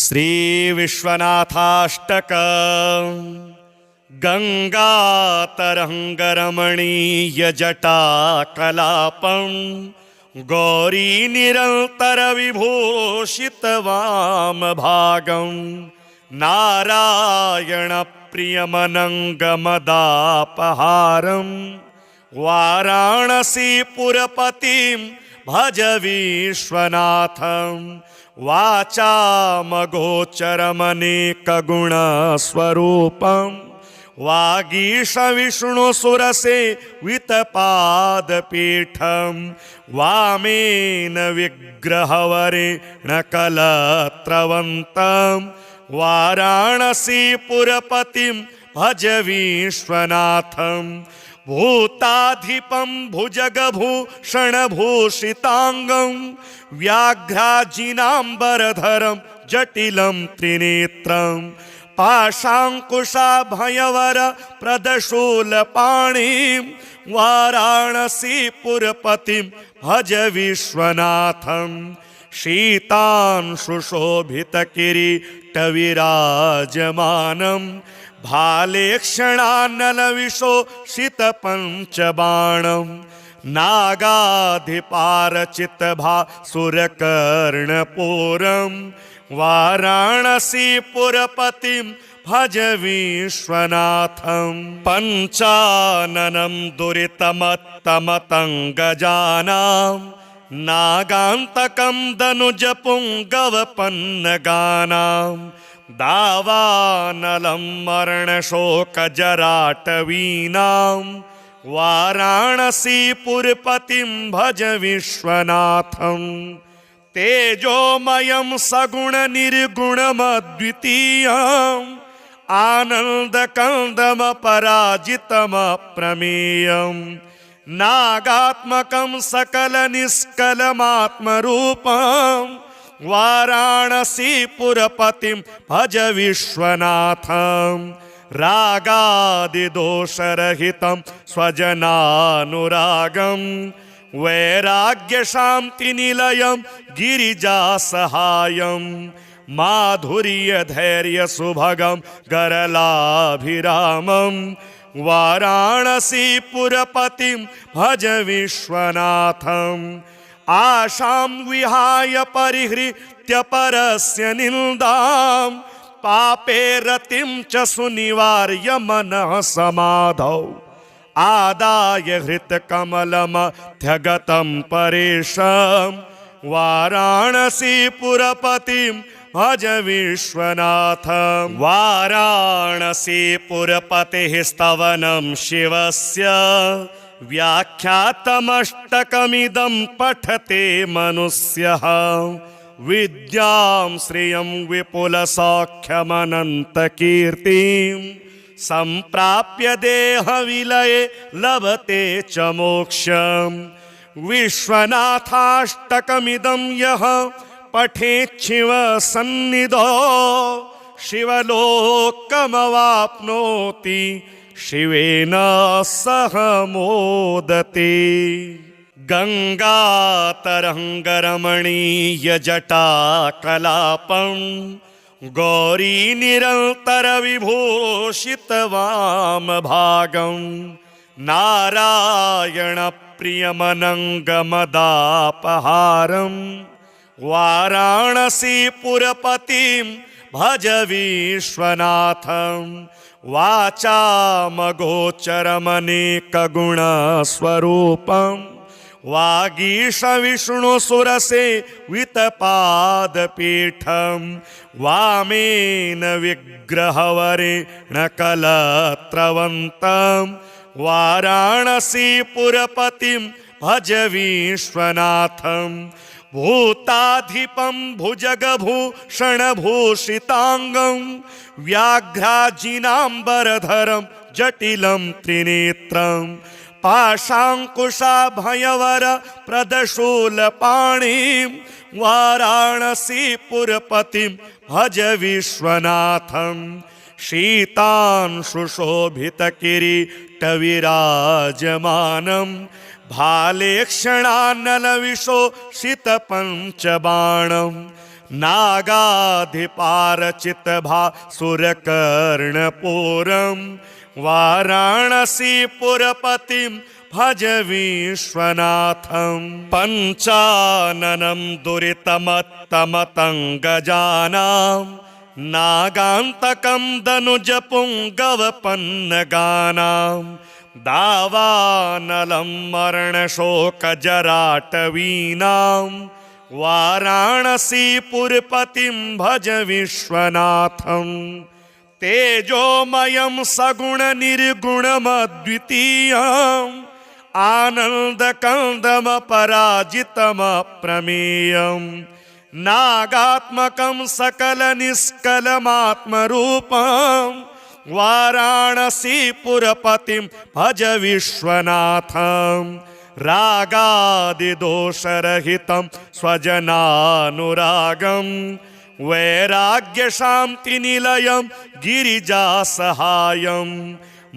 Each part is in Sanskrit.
श्री विश्वनाथाष्टक गंगातरंगरमणीय जटाकलापं गौरी निरंतर विभूषित वाम भागं नारायण प्रियमनंगमदापहारं वाराणसीपुरपतिं भज विश्वनाथं वाचामगोचरमनेकगुणस्वरूपं वागीश विष्णुसुरसेवितपादपीठं वामेन विग्रहवरेण कलत्रवन्तं वाराणसीपुरपतिं भज विश्वनाथं भूताधिपं भुजगभूषणभूषितांगं व्याघ्राजिनाम्बरधरं जटिलं त्रिनेत्रं पाशाङ्कुशाभयवर प्रदशूलपाणिं वाराणसीपुरपतिं भज विश्वनाथं शीतांशुशोभितकिरीटविराजमानं भालेक्षणानलविशोषितपञ्चबाणं नागाधिपारचितभासुरकर्णपूरं वाराणसीपुरपतिं भज विश्वनाथं पञ्चाननं दुरितमत्तमतङ्गजानां नागान्तकं दनुजपुङ्गवपन्नगानां दावानलं मरणशोकजराटवीनां वाराणसीपुरपतिं भज विश्वनाथं तेजोमयं सगुणनिर्गुणमद्वितीयम् आनन्दकन्दमपराजितमप्रमेयं नागात्मकं सकलनिष्कलमात्मरूपं वाराणसीपुरपतिं भज विश्वनाथं रागादिदोषरहितं स्वजनानुरागं वैराग्यशान्तिनिलयं गिरिजासहायं माधुर्यधैर्यसुभगं गरलाभिरामं वाराणसीपुरपतिं भज विश्वनाथं आशां विहाय परिहृत्य परस्य निन्दां पापे रतिं च सुनिवार्य मनः समाधौ आदाय हृत्कमलमध्यगतं परेशं वाराणसीपुरपतिं भज विश्वनाथं वाराणसीपुरपतेः स्तवनं शिवस्य व्याख्यातमष्टकमिदं पठते मनुष्यः विद्यां श्रियं विपुलसौख्यमनन्तकीर्तिं सम्प्राप्य देहविलये लभते च मोक्षम् विश्वनाथाष्टकमिदं यः पठेच्छिव सन्निधौ शिवलोकमवाप्नोति शिवेन सह मोदते गंगातरंगरमणीय जटाकलापं गौरी निरंतर विभूषित वाम भागं नारायण प्रियमनंगमदापहारं वाराणसीपुरपतिं भज विश्वनाथं वाचामगोचरमनेकगुणस्वरूपं वागीश विष्णुसुरसेवितपादपीठं वामेन विग्रहवरेण कलत्रवन्तं वाराणसीपुरपतिं भज विश्वनाथं भूताधिपं भुजगभूषणभूषितांगं व्याघ्राजिनाम्बरधरं जटिलं त्रिनेत्रं पाशाङ्कुशाभयवर प्रदशूलपाणिं वाराणसीपुरपतिं भज विश्वनाथं शीतांशुशोभितकिरीटविराजमानं भालेक्षणानलविशोषितपञ्चबाणं नागाधिपारचितभासुरकर्णपुरं वाराणसीपुरपतिं भज विश्वनाथं पञ्चाननं दुरितमत्तमतङ्गजानां नागान्तकं दनुजपुङ्गवपन्नगानां दावानलं मरणशोकजराटवीनां वाराणसीपुरपतिं भज विश्वनाथं तेजोमयं सगुणनिर्गुणमद्वितीयम् आनन्दकन्दमपराजितमप्रमेयम् नागात्मकं सकलनिष्कलमात्मरूपं वाराणसीपुरपतिं भज विश्वनाथं रागादिदोषरहितं स्वजनानुरागं वैराग्यशान्तिनिलयं गिरिजासहायं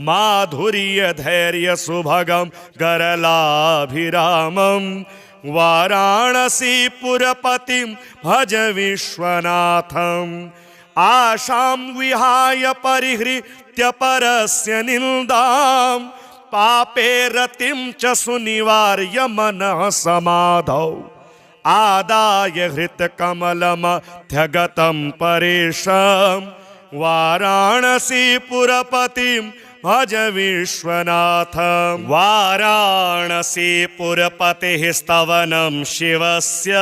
माधुर्यधैर्यसुभगं गरलाभिरामं वाराणसीपुरपतिं भज विश्वनाथं आशां विहाय परिहृत्य परस्य निन्दां पापे रतिं च सुनिवार्य मनः समाधौ आदाय हृत्कमलमध्यगतं परेशं वाराणसीपुरपतिं भज विश्वनाथं वाराणसीपुरपतेः स्तवनं शिवस्य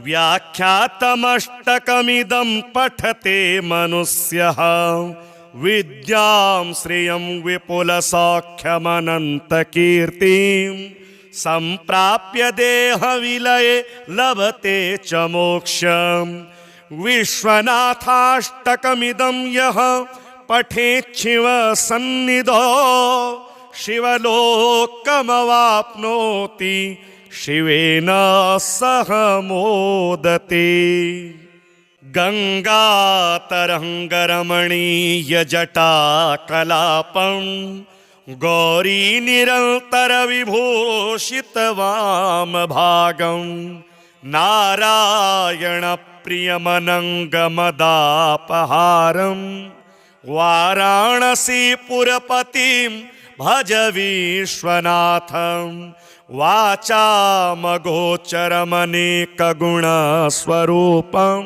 व्याख्यातमष्टकमिदं पठते मनुष्यः विद्यां श्रियं विपुलसौख्यमनन्तकीर्तिं सम्प्राप्य देहविलये लभते च मोक्षं विश्वनाथाष्टकमिदं यः पठेच्छिव सन्निधौ शिवलोकमवाप्नोति शिवेन सह मोदते गङ्गातरङ्गरमणीयजटाकलापं गौरीनिरन्तरविभूषितवामभागं नारायणप्रियमनङ्गमदापहारं वाराणसीपुरपतिं भज विश्वनाथं वाचामगोचरमनेकगुणस्वरूपं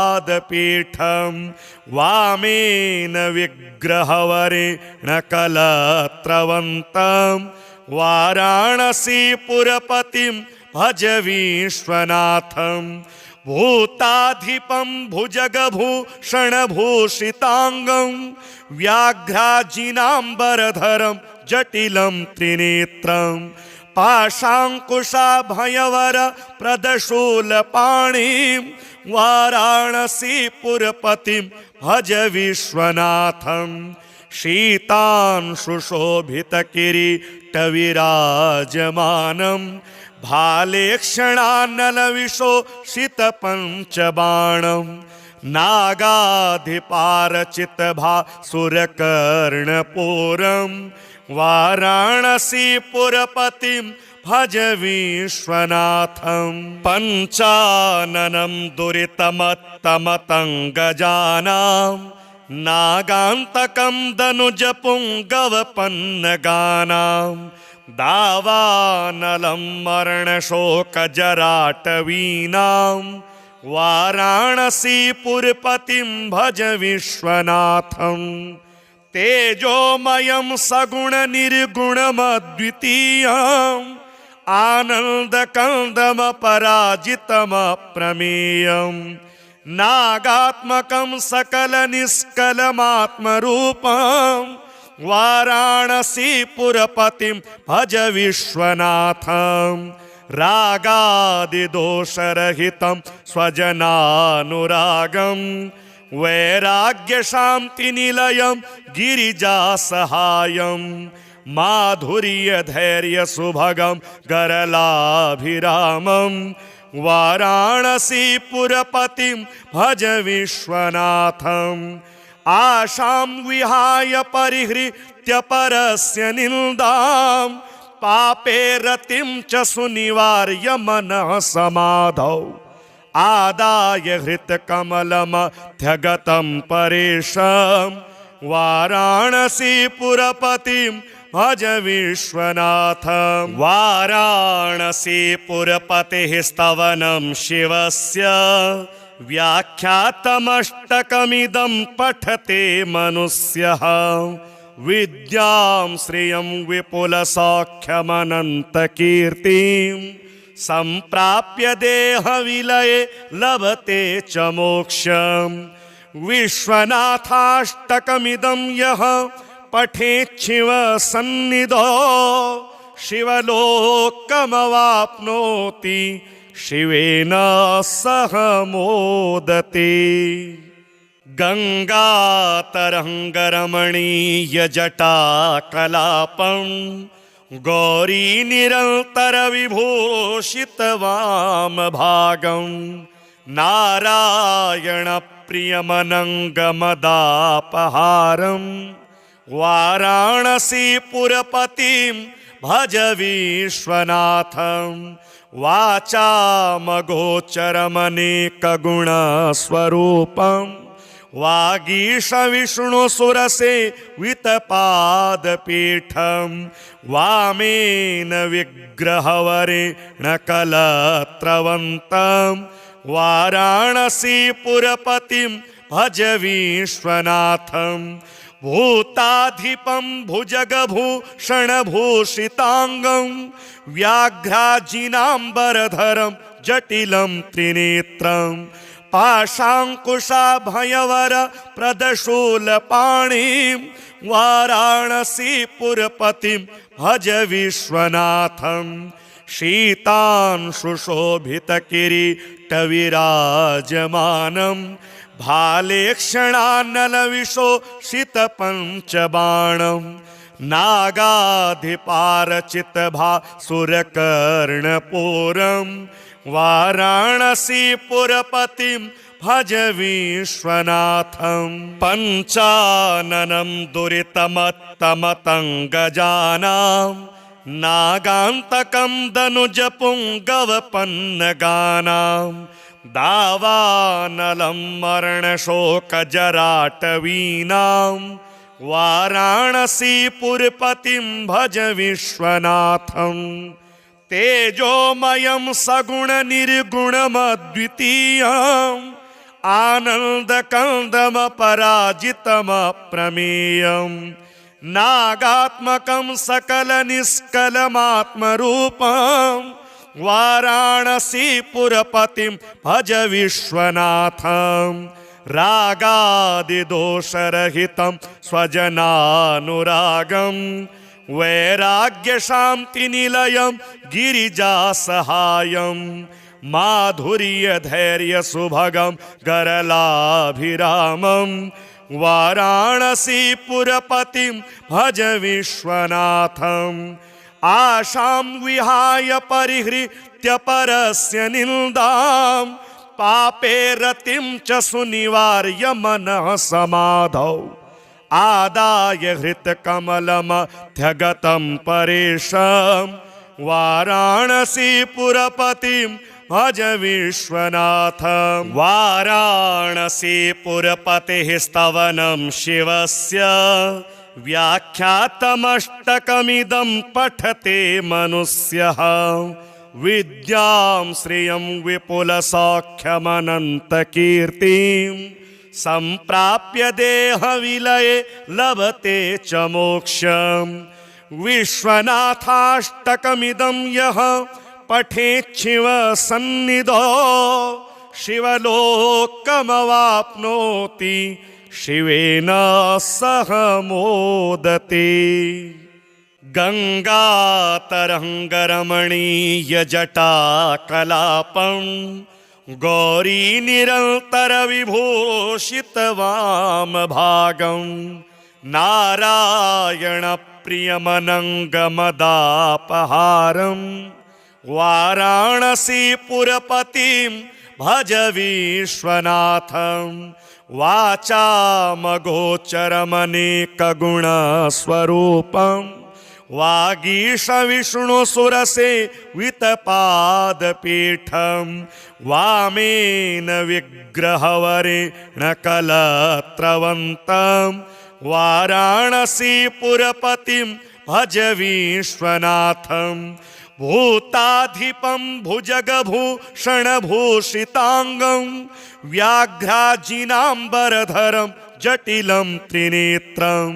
वागीशविष्णुसुरसेवितपादपीठं वामेन विग्रहवरेण कलत्रवन्तं वाराणसीपुरपतिं भज विश्वनाथं भूताधिपं भुजगभूषणभूषिताङ्गं व्याघ्राजिनाम्बरधरं जटिलं त्रिनेत्रं पाशाङ्कुशाभयवर प्रदशूलपाणिं वाराणसीपुरपतिं भज विश्वनाथं शीतांशुशोभितकिरीटविराजमानं भालेक्षणानलविशोषितपञ्चबाणं नागाधिपारचितभासुरकर्णपुरं वाराणसीपुरपतिं भज विश्वनाथं पञ्चाननं दुरितमत्तमतङ्गजानां नागान्तकं दनुजपुङ्गवपन्नगानां दावानलं मरणशोकजराटवीनां वाराणसीपुरपतिं भज विश्वनाथं तेजोमयं सगुणनिर्गुणमद्वितीयम् आनन्दकन्दमपराजितमप्रमेयम् नागात्मकं सकलनिष्कलमात्मरूपं वाराणसीपुरपतिं भज विश्वनाथं रागादिदोषरहितं स्वजनानुरागं वैराग्यशान्तिनिलयं गिरिजासहायं माधुर्यधैर्यसुभगं गरलाभिरामं वाराणसीपुरपतिं भज विश्वनाथं आशां विहाय परिहृत्य परस्य निन्दां पापे रतिं च सुनिवार्य मनः समाधौ आदाय हृत्कमलमध्यगतं परेशं वाराणसीपुरपतिं भज विश्वनाथं वाराणसीपुरपतेः स्तवनं शिवस्य व्याख्यातमष्टकमिदं पठते मनुष्यः विद्यां श्रियं विपुलसौख्यमनन्तकीर्तिं सम्प्राप्य देहविलये लभते च मोक्षम् विश्वनाथाष्टकमिदं यः पठेच्छिव सन्निधौ शिवलोकमवाप्नोति शिवेन सह मोदते गङ्गातरङ्गरमणीयजटाकलापं गौरीनिरन्तरविभूषितवामभागं नारायणप्रियमनङ्गमदापहारं वाराणसीपुरपतिं भज विश्वनाथं वाचामगोचरमनेकगुणस्वरूपं वागीशविष्णुसुरसेवितपादपीठं वामेन विग्रहवरेण कलत्रवन्तं वाराणसीपुरपतिं भज विश्वनाथं भूताधिपं भुजगभूषणभूषिताङ्गं व्याघ्राजिनाम्बरधरं जटिलं त्रिनेत्रं पाशाङ्कुशाभयवर प्रदशूलपाणिं वाराणसीपुरपतिं भज विश्वनाथं शीतांशुशोभितकिरीटविराजमानं भालेक्षणानलविशोषितपञ्चबाणं नागाधिपारचितभासुरकर्णपूरं वाराणसीपुरपतिं भज विश्वनाथं पञ्चाननं दुरितमत्तमतङ्गजानां नागान्तकं दनुजपुङ्गवपन्नगानां दावानलं मरणशोकजराटवीनां वाराणसीपुरपतिं भज विश्वनाथं तेजोमयं सगुणनिर्गुणमद्वितीयम् आनन्दकन्दमपराजितमप्रमेयं नागात्मकं सकलनिष्कलमात्मरूपं वाराणसीपुरपतिं भज विश्वनाथं रागादिदोषरहितं स्वजनानुरागं वैराग्यशान्तिनिलयं गिरिजासहायं माधुर्यधैर्यसुभगं गरलाभिरामं वाराणसीपुरपतिं भज विश्वनाथम् आशां विहाय परिहृत्य परस्य निन्दां पापे रतिं च सुनिवार्य मनः समाधौ आदाय हृत्कमलमध्यगतं परेशं वाराणसीपुरपतिं भज विश्वनाथं वाराणसीपुरपतेः स्तवनं शिवस्य व्याख्यातमष्टकमिदं पठते मनुष्यः विद्यां श्रियं विपुलसौख्यमनन्तकीर्तिं सम्प्राप्य देहविलये लभते च मोक्षम् विश्वनाथाष्टकमिदं यः पठेच्छिव सन्निधौ शिवलोकमवाप्नोति शिवेन सह मोदते गङ्गातरङ्गरमणीयजटाकलापं गौरीनिरन्तरविभूषितवामभागं नारायणप्रियमनङ्गमदापहारं वाराणसीपुरपतिं भज विश्वनाथं वाचामगोचरमनेकगुणस्वरूपं वागीश विष्णुसुरसेवितपादपीठं वामेन विग्रहवरेण कलत्रवन्तं वाराणसीपुरपतिं भज विश्वनाथं भूताधिपं भुजगभूषणभूषिताङ्गं व्याघ्राजिनाम्बरधरं जटिलं त्रिनेत्रं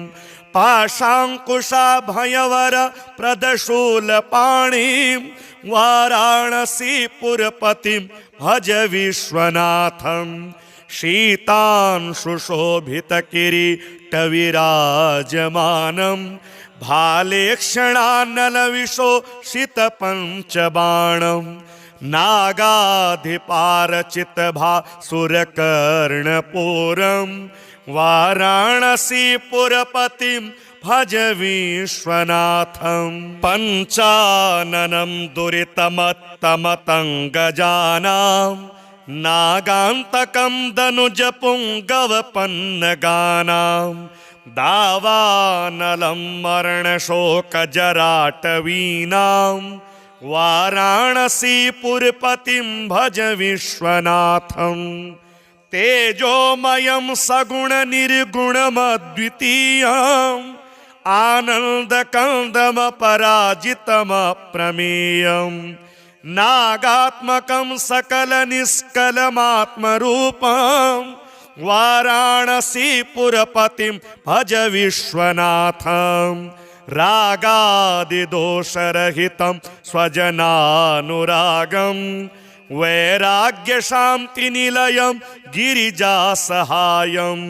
पाशाङ्कुशाभयवर प्रदशूलपाणिं वाराणसीपुरपतिं भज विश्वनाथं शीतांशुशोभितकिरीटविराजमानं भालेक्षणानलविशोषितपञ्चबाणं नागाधिपारचितभासुरकर्णपूरं वाराणसीपुरपतिं भज विश्वनाथं पञ्चाननं दुरितमत्तमतं गजानां नागान्तकं दनुजपुङ्गवपन्नगानां दावानलं मरणशोकजराटवीनां वाराणसीपुरपतिं भज विश्वनाथं तेजोमयं सगुणनिर्गुणमद्वितीयम् आनन्दकन्दमपराजितमप्रमेयं नागात्मकं सकलनिष्कलमात्मरूपं वाराणसीपुरपतिं भज विश्वनाथं रागादिदोषरहितं स्वजनानुरागं वैराग्यशान्तिनिलयं गिरिजासहायं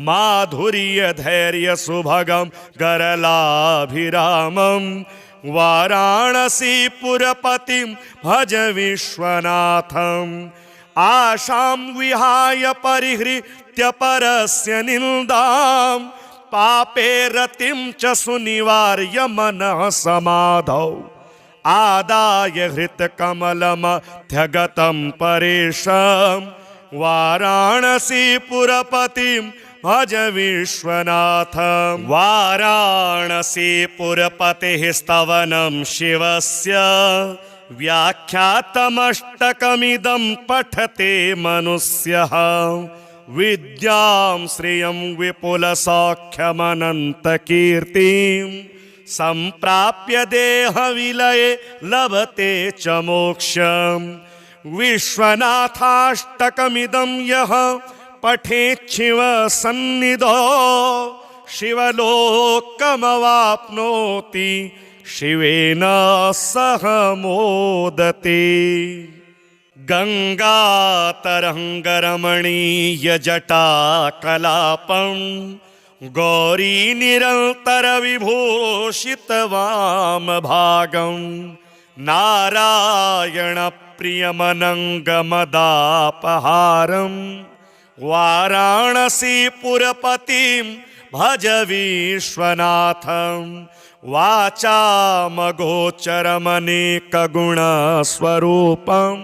माधुर्यधैर्यसुभगं गरलाभिरामं वाराणसीपुरपतिं भज विश्वनाथं आशां विहाय परिहृत्य परस्य निन्दां पापे रतिं च सुनिवार्य मनः समाधौ आदाय हृत्कमलमध्यगतं परेशं वाराणसीपुरपतिं भज विश्वनाथं वाराणसीपुरपतेः स्तवनं शिवस्य व्याख्यातमष्टकमिदं पठते मनुष्यः विद्यां श्रियं विपुलसौख्यमनन्तकीर्तिं सम्प्राप्य देहविलये लभते च मोक्षं विश्वनाथाष्टकमिदं यः पठेच्छिव सन्निधौ शिवलोकमवाप्नोति शिवेन सह मोदते गङ्गातरङ्गरमणीयजटाकलापं गौरीनिरन्तरविभूषितवामभागं नारायणप्रियमनङ्गमदापहारं वाराणसीपुरपतिं भज विश्वनाथं वाचामगोचरमनेकगुणस्वरूपं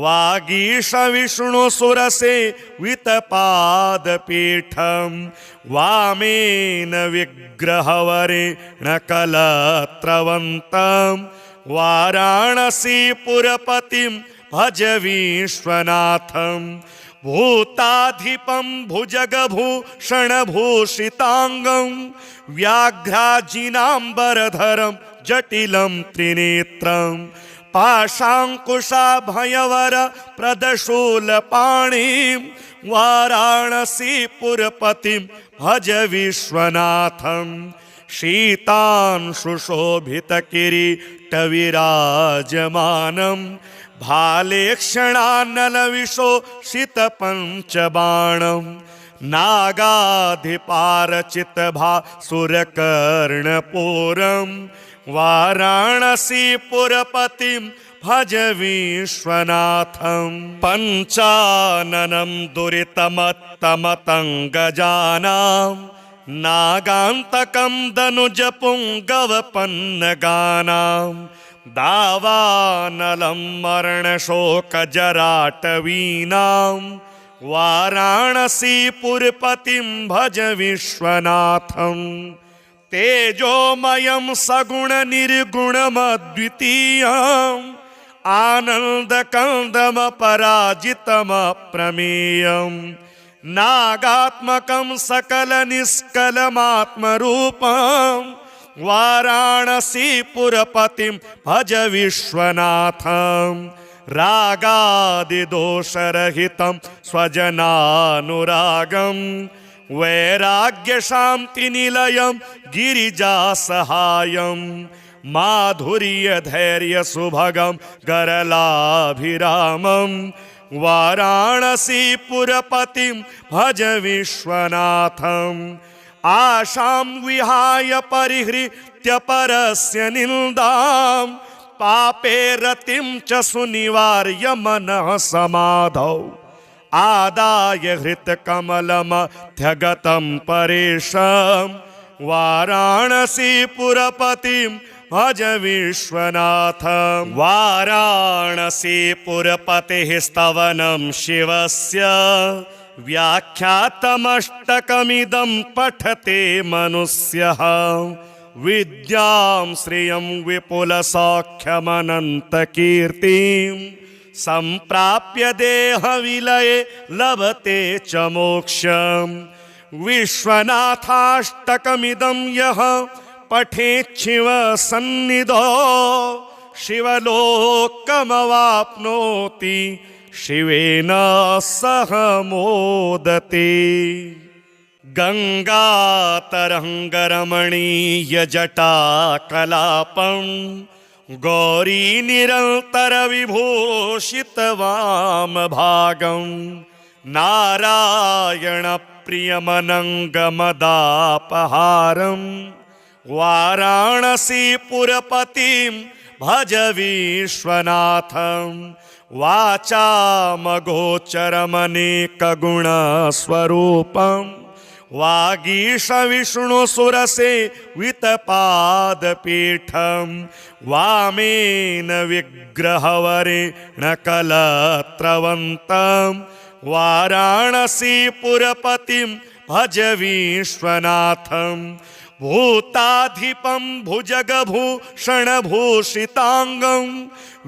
वागीशविष्णुसुरसेवितपादपीठं वामेन विग्रहवरेण कलत्रवन्तं वाराणसीपुरपतिं भज विश्वनाथं भूताधिपं भुजगभूषणभूषिताङ्गं व्याघ्राजिनाम्बरधरं जटिलं त्रिनेत्रं पाशाङ्कुशाभयवर प्रदशूलपाणिं वाराणसीपुरपतिं भज विश्वनाथं शीतांशुशोभितकिरीटविराजमानं भालेक्षणानलविशोषितपञ्चबाणं नागाधिपारचितभासुरकर्णपूरं वाराणसीपुरपतिं भज विश्वनाथं पञ्चाननं दुरितमत्तमतं गजानां नागान्तकं दनुजपुङ्गवपन्नगानां दावानलं मरणशोकजराटवीनां वाराणसीपुरपतिं भज विश्वनाथं तेजोमयं सगुणनिर्गुणमद्वितीयम् आनन्दकन्दमपराजितमप्रमेयम् नागात्मकं सकलनिष्कलमात्मरूपम् वाराणसीपुरपतिं भज विश्वनाथम् रागादिदोषरहितं स्वजनानुरागम् वैराग्यशान्तिनिलयं गिरिजासहायं माधुर्यधैर्यसुभगं गरलाभिरामं वाराणसीपुरपतिं भज विश्वनाथम् आशां विहाय परिहृत्य परस्य निन्दां पापे रतिं च सुनिवार्य मनः समाधौ आदाय हृत्कमलमध्यगतं परेशं वाराणसीपुरपतिं भज विश्वनाथम् वाराणसीपुरपतेः स्तवनं शिवस्य व्याख्यातमष्टकमिदं पठते मनुष्यः विद्यां श्रियं विपुलसौख्यमनन्तकीर्तिं सम्प्राप्य देहविलये लभते च मोक्षम् विश्वनाथाष्टकमिदं यः पठेच्छिव सन्निधौ शिवलोकमवाप्नोति शिवेन सह मोदते गङ्गातरङ्गरमणीयजटाकलापं गौरीनिरन्तरविभूषितवामभागं नारायणप्रियमनङ्गमदापहारं वाराणसीपुरपतिं भज विश्वनाथम् वाचामगोचरमनेकगुणस्वरूपं वागीशविष्णुसुरसेवितपादपीठं वामेन विग्रहवरेण कलत्रवन्तं वाराणसीपुरपतिं भज विश्वनाथम् भूताधिपं भुजगभूषणभूषितांगं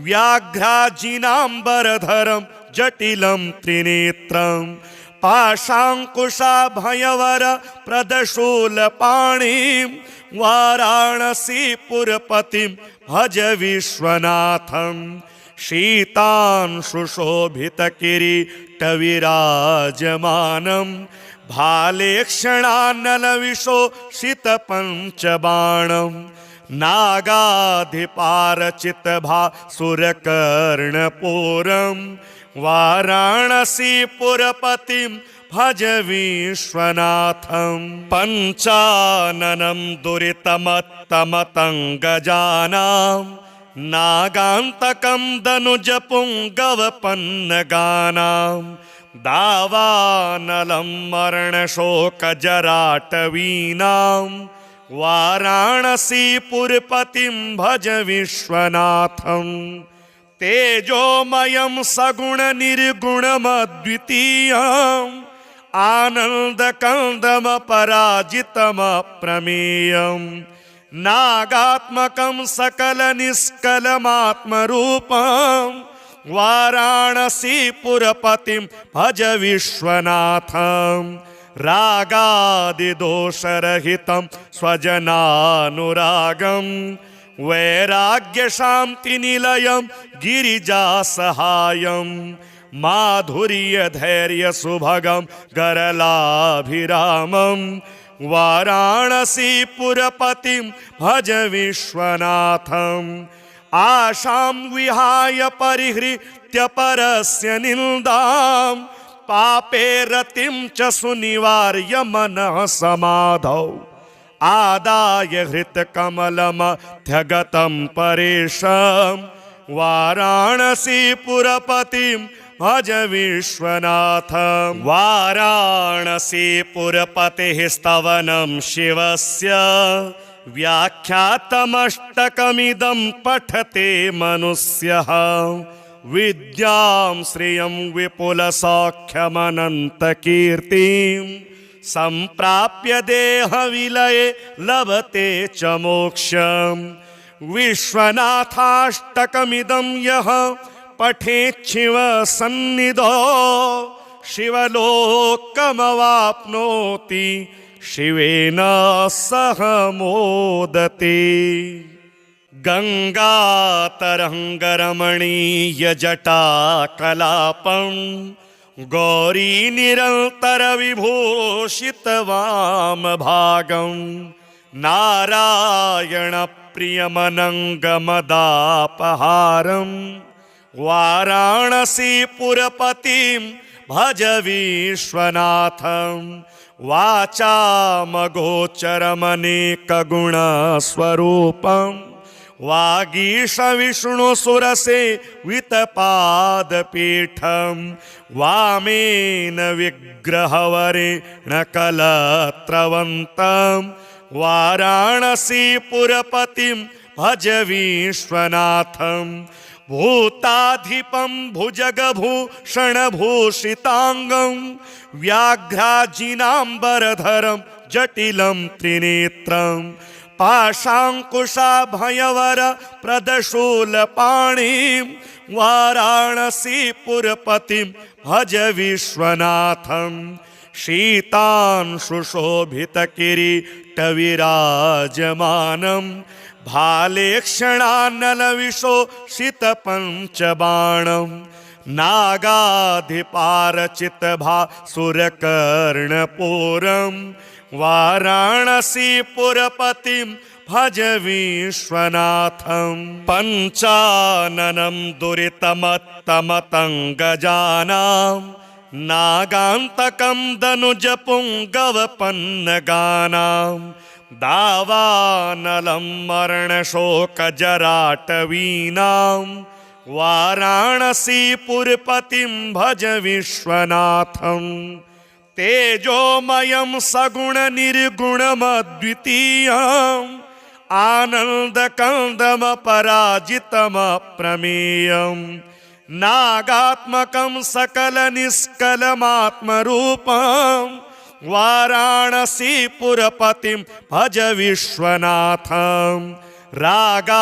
व्याघ्राजिनाम्बरधरं जटिलं त्रिनेत्रं पाशाङ्कुशाभयवर प्रदशूलपाणिं वाराणसीपुरपतिं भज विश्वनाथम् शीतांशुशोभितकिरीटविराजमानं भालेक्षणानलविशोषितपञ्चबाणं नागाधिपारचितभासुरकर्णपूरं वाराणसीपुरपतिं भज विश्वनाथं पञ्चाननं दुरितमत्तमतङ्गजानां नागान्तकं दनुजपुङ्गवपन्नगानां दावानलं मरणशोकजराटवीनां वाराणसीपुरपतिं भज विश्वनाथम् तेजोमयं सगुणनिर्गुणमद्वितीयम् आनन्दकन्दमपराजितमप्रमेयम् नागात्मकं सकलनिष्कलमात्मरूपं वाराणसीपुरपतिं भज विश्वनाथं रागादिदोषरहितं स्वजनानुरागं वैराग्यशान्तिनिलयं गिरिजासहायं माधुर्यधैर्यसुभगं गरलाभिरामं वाराणसीपुरपतिं भज विश्वनाथम् आशां विहाय परिहृत्य परस्य निन्दां पापे रतिं च सुनिवार्य मनः समाधौ आदाय हृत्कमलमध्यगतं परेशं वाराणसीपुरपतिं भज विश्वनाथम् वाराणसीपुरपतेः स्तवनं शिवस्य व्याख्यातमष्टकमिदं पठते मनुष्यः विद्यां श्रियं विपुलसौख्यमनन्तकीर्तिं संप्राप्य देहविलये लभते च मोक्षम् विश्वनाथाष्टकमिदं यः पठेच्छिव सन्निधौ शिवलोकमवाप्नोति शिवेन सह मोदते। गंगातरंगरमणीयजटाकलापं गौरी निरन्तरविभूषितवामभागं नारायणप्रियमनङ्गमदापहारं वाराणसीपुरपतिं भज विश्वनाथं वाचामगोचरमनेकगुणस्वरूपं वागीशविष्णुसुरसेवितपादपीठं वामेन विग्रहवरेण कलत्रवन्तं वाराणसीपुरपतिं भज विश्वनाथं भूताधिपं भुजगभूषणभूषितांगं व्याघ्राजिनाम्बरधरं जटिलं त्रिनेत्रं पाशाङ्कुशाभयवर प्रदशूलपाणिं वाराणसीपुरपतिं भज विश्वनाथं शीतांशुशोभितकिरीटविराजमानं भालेक्षणानलविशोषितपञ्चबाणं नागाधिपारचितभासुरकर्णपूरं वाराणसीपुरपतिं भज विश्वनाथं पञ्चाननं दुरितमत्तमतङ्गजानां नागान्तकं दनुजपुङ्गवपन्नगानां दावानलं मरणशोकजराटवीनां वाराणसीपुरपतिं भज विश्वनाथं तेजोमयं सगुणनिर्गुणमद्वितीयम् आनन्दकन्दमपराजितमप्रमेयं नागात्मकं सकलनिष्कलमात्मरूपं वाराणसीपुरपतिं भज विश्वनाथं रागादिदोषरहितं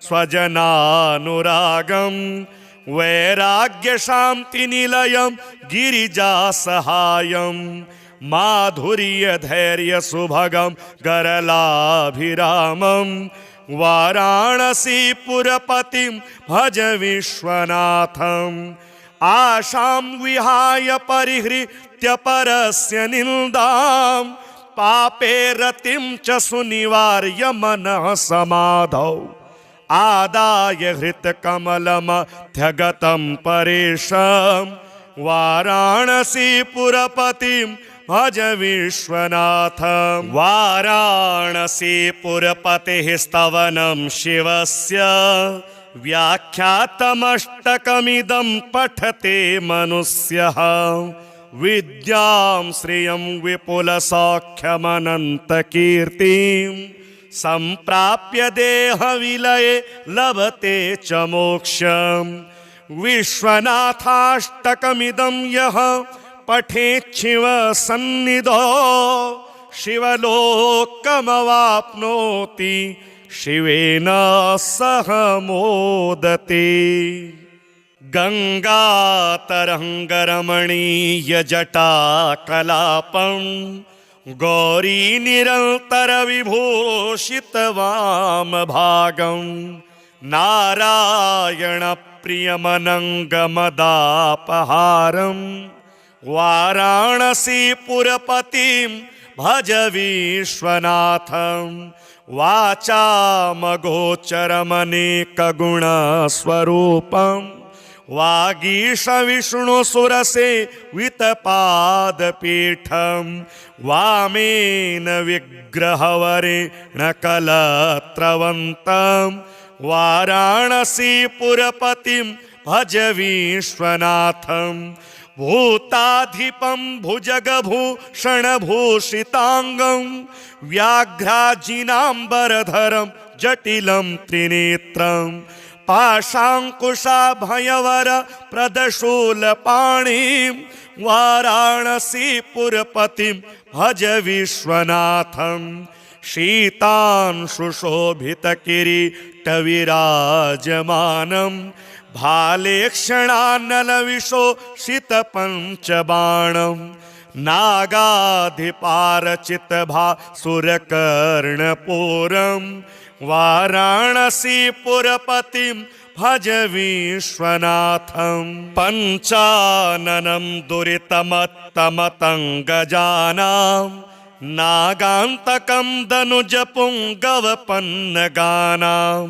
स्वजनानुरागं वैराग्यशान्तिनिलयं गिरिजासहायं माधुर्यधैर्यसुभगं गरलाभिरामं वाराणसीपुरपतिं भज विश्वनाथं आशां विहाय परिहृत्य परस्य निन्दां पापे रतिं च सुनिवार्य मनः समाधौ आदाय हृत्कमलमध्यगतं परेशं वाराणसीपुरपतिं भज विश्वनाथं वाराणसीपुरपतेः स्तवनं शिवस्य व्याख्यातमष्टकमिदं पठते मनुष्यः विद्यां श्रियं विपुलसौख्यमनन्तकीर्तिं संप्राप्य देहविलये लभते च मोक्षम् विश्वनाथाष्टकमिदं यः पठेच्छिव सन्निधौ शिवलोकमवाप्नोति शिवेन सह मोदते। गंगातरंगरमणीयजटाकलापं गौरी निरन्तरविभूषितवामभागं नारायणप्रियमनङ्गमदापहारं वाराणसीपुरपतिं भज विश्वनाथं वाचामगोचरमनेकगुणस्वरूपं वागीशविष्णुसुरसेवितपादपीठं वामेन विग्रहवरेण कलत्रवन्तं वाराणसीपुरपतिं भज विश्वनाथं भूताधिपं भुजगभूषणभूषितांगं व्याघ्राजिनाम्बरधरं जटिलं त्रिनेत्रं पाशाङ्कुशाभयवर प्रदशूलपाणिं वाराणसीपुरपतिं भज विश्वनाथं शीतांशुशोभितकिरीटविराजमानं भालेक्षणानलविशोषितपञ्चबाणं नागाधिपारचितभासुरकर्णपूरं वाराणसीपुरपतिं भज विश्वनाथं पञ्चाननं दुरितमत्तमतङ्गजानां नागान्तकं दनुजपुङ्गवपन्नगानां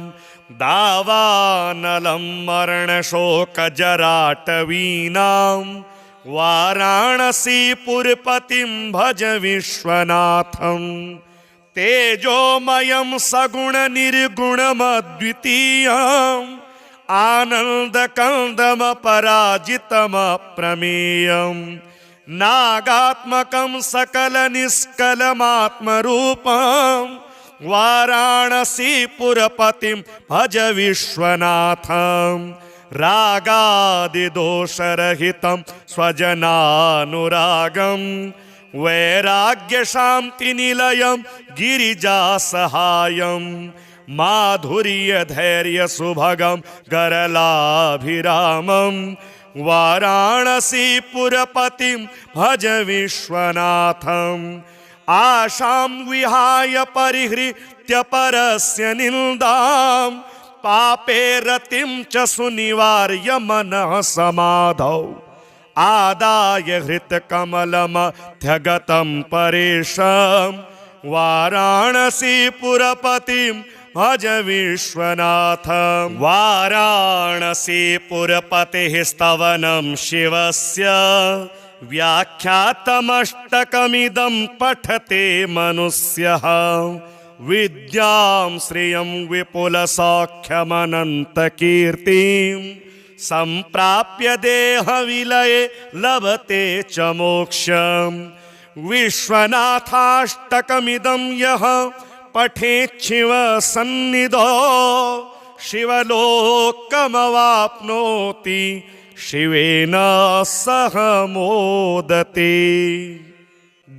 दावानलं मरणशोकजराटवीनां वाराणसीपुरपतिं भज विश्वनाथं तेजोमयं सगुणनिर्गुणमद्वितीयम् आनन्दकन्दमपराजितमप्रमेयं नागात्मकं सकलनिष्कलमात्मरूपं वाराणसीपुरपतिं भज विश्वनाथं रागादिदोषरहितं स्वजनानुरागं वैराग्यशान्तिनिलयं गिरिजासहायं माधुर्यधैर्यसुभगं गरलाभिरामं वाराणसीपुरपतिं भज विश्वनाथं आशां विहाय परिहृत्य परस्य निन्दां पापे रतिं च सुनिवार्य मनः समाधौ आदाय हृत्कमलमध्यगतं परेशं वाराणसीपुरपतिं भज विश्वनाथं वाराणसीपुरपतेः स्तवनं शिवस्य व्याख्यातमष्टकमिदं पठते मनुष्यः विद्यां श्रियं विपुलसौख्यमनन्तकीर्तिं सम्प्राप्य देहविलये लभते च मोक्षम् विश्वनाथाष्टकमिदं यः पठेच्छिव सन्निधौ शिवलोकमवाप्नोति शिवेन सह मोदते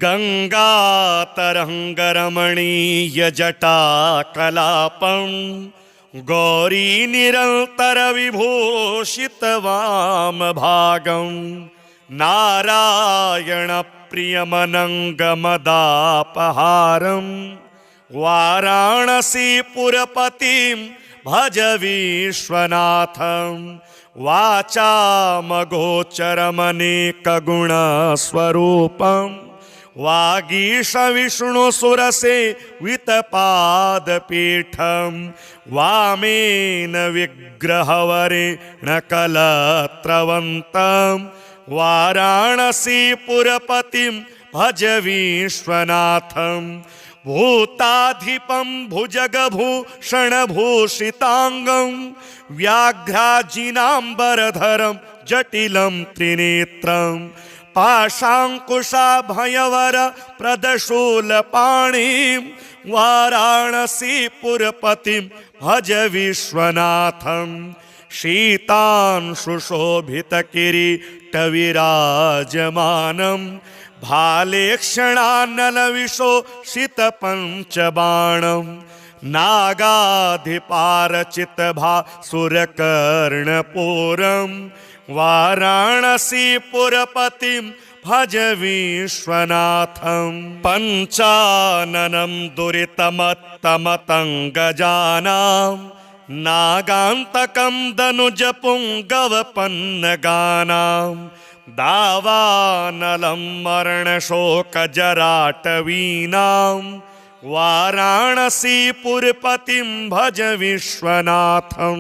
गङ्गातरङ्गरमणीयजटाकलापं गौरीनिरन्तरविभूषितवामभागं नारायणप्रियमनङ्गमदापहारं वाराणसीपुरपतिं भज विश्वनाथं वाचामगोचरमनेकगुणस्वरूपं वागीशविष्णुसुरसेवितपादपीठं वामेन विग्रहवरेण कलत्रवन्तं वाराणसीपुरपतिं भज विश्वनाथं भूताधिपं भुजगभूषणभूषिताङ्गं व्याघ्राजिनाम्बरधरं जटिलं त्रिनेत्रं पाशाङ्कुशाभयवर प्रदशूलपाणिं वाराणसीपुरपतिं भज विश्वनाथं शीतांशुशोभितकिरीटविराजमानं भालेक्षणानलविशोषितपञ्चबाणं नागाधिपारचितभासुरकर्णपूरं वाराणसीपुरपतिं भज विश्वनाथं पञ्चाननं दुरितमत्तमतङ्गजानां नागान्तकं दनुजपुङ्गवपन्नगानां दावानलं मरणशोकजराटवीनां वाराणसीपुरपतिं भज विश्वनाथं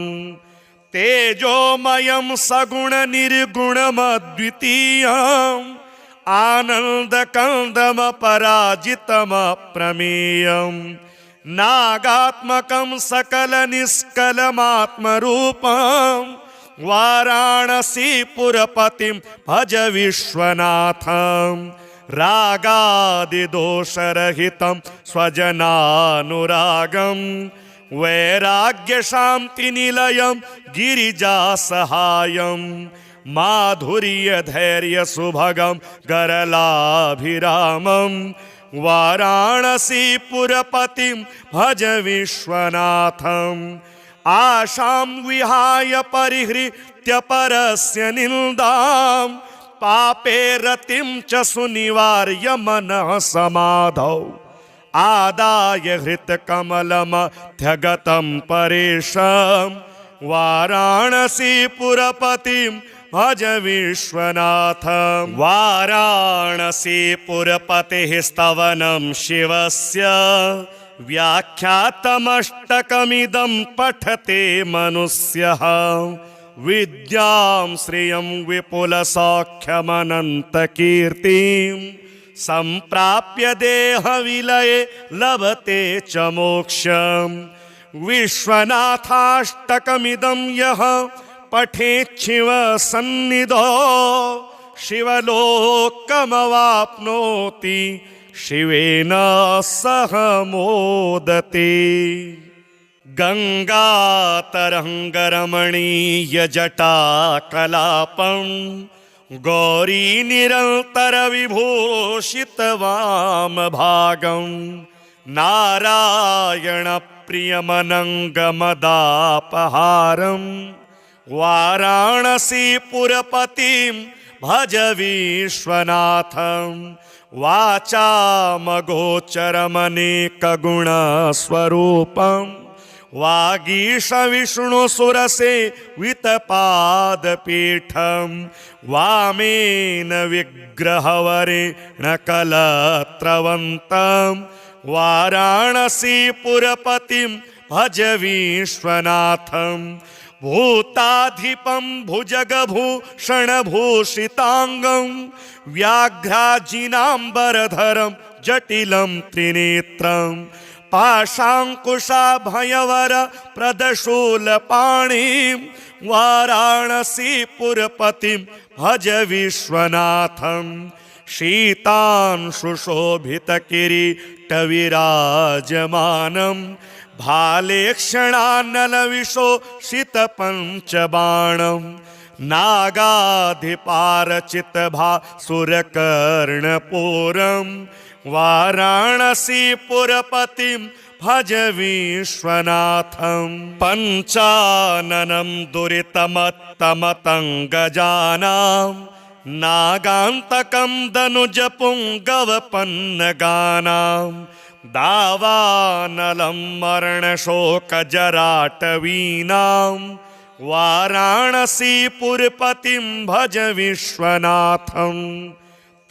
तेजोमयं सगुणनिर्गुणमद्वितीयम् आनन्दकन्दमपराजितमप्रमेयं नागात्मकं सकलनिष्कलमात्मरूपं वाराणसीपुरपतिं भज विश्वनाथं रागादिदोषरहितं स्वजनानुरागं वैराग्यशान्तिनिलयं गिरिजासहायं माधुर्यधैर्यसुभगं गरलाभिरामं वाराणसीपुरपतिं भज विश्वनाथम् आशां विहाय परिहृत्य परस्य निन्दां पापे रतिं च सुनिवार्य मनः समाधौ आदाय हृत्कमलमध्यगतं परेशं वाराणसीपुरपतिं भज विश्वनाथं वाराणसीपुरपतेः स्तवनं शिवस्य व्याख्यातमष्टकमिदं पठते मनुष्यः विद्यां श्रियं विपुलसौख्यमनन्तकीर्तिं सम्प्राप्य देहविलये लभते च मोक्षम् विश्वनाथाष्टकमिदं यः पठेच्छिव सन्निधौ शिवलोकमवाप्नोति शिवेन सह मोदते गङ्गातरङ्गरमणीयजटाकलापं गौरी निरन्तरविभूषितवामभागं नारायणप्रियमनङ्गमदापहारं वाराणसीपुरपतिं भज विश्वनाथं वाचामगोचरमनेकगुणस्वरूपं वागीशविष्णुसुरसेवितपादपीठं वामेन विग्रहवरेण कलत्रवन्तं वाराणसीपुरपतिं भज विश्वनाथं भूताधिपं भुजगभूषणभूषितांगं व्याघ्राजिनाम्बरधरं जटिलं त्रिनेत्रं पाशाङ्कुशाभयवर प्रदशूलपाणिं वाराणसीपुरपतिं भज विश्वनाथं शीतांशुशोभितकिरीटविराजमानं भालेक्षणानलविशोषितपञ्चबाणं नागाधिपारचितभासुरकर्णपूरं वाराणसीपुरपतिं भज विश्वनाथं पञ्चाननं दुरितमत्तमतङ्गजानां नागान्तकं दनुजपुङ्गवपन्नगानां दावानलं मरणशोकजराटवीनां वाराणसीपुरपतिं भज विश्वनाथं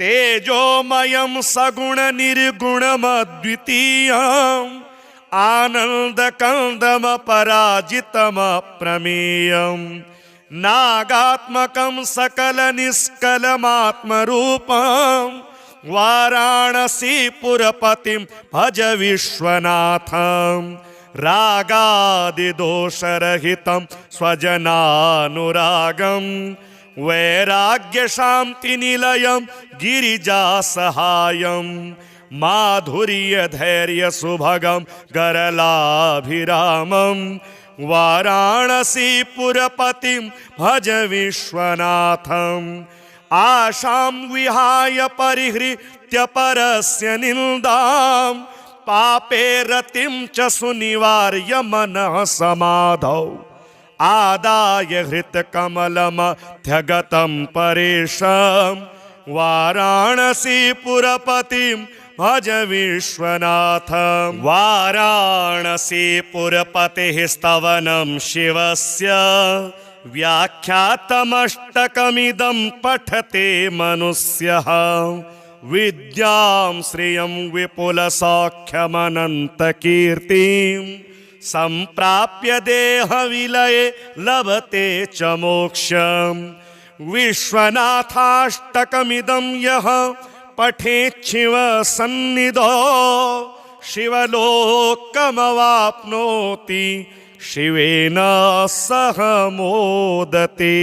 तेजोमयं सगुणनिर्गुणमद्वितीयम् आनन्दकन्दमपराजितमप्रमेयं नागात्मकं सकलनिष्कलमात्मरूपं वाराणसीपुरपतिं भज विश्वनाथं रागादिदोषरहितं स्वजनानुरागं वैराग्यशान्तिनिलयं गिरिजासहायं माधुर्यधैर्यसुभगं गरलाभिरामं वाराणसीपुरपतिं भज विश्वनाथं आशां विहाय परिहृत्य परस्य निन्दां पापे रतिं च सुनिवार्य मनः समाधौ आदाय हृत्कमलमध्यगतं परेशं वाराणसीपुरपतिं भज विश्वनाथं वाराणसीपुरपतेः स्तवनं शिवस्य व्याख्यातमष्टकमिदं पठते मनुष्यः विद्यां श्रियं विपुलसौख्यमनन्तकीर्तिं सम्प्राप्य देहविलये लभते च मोक्षम् विश्वनाथाष्टकमिदं यः पठेच्छिव सन्निधौ शिवलोकमवाप्नोति शिवेन सह मोदते।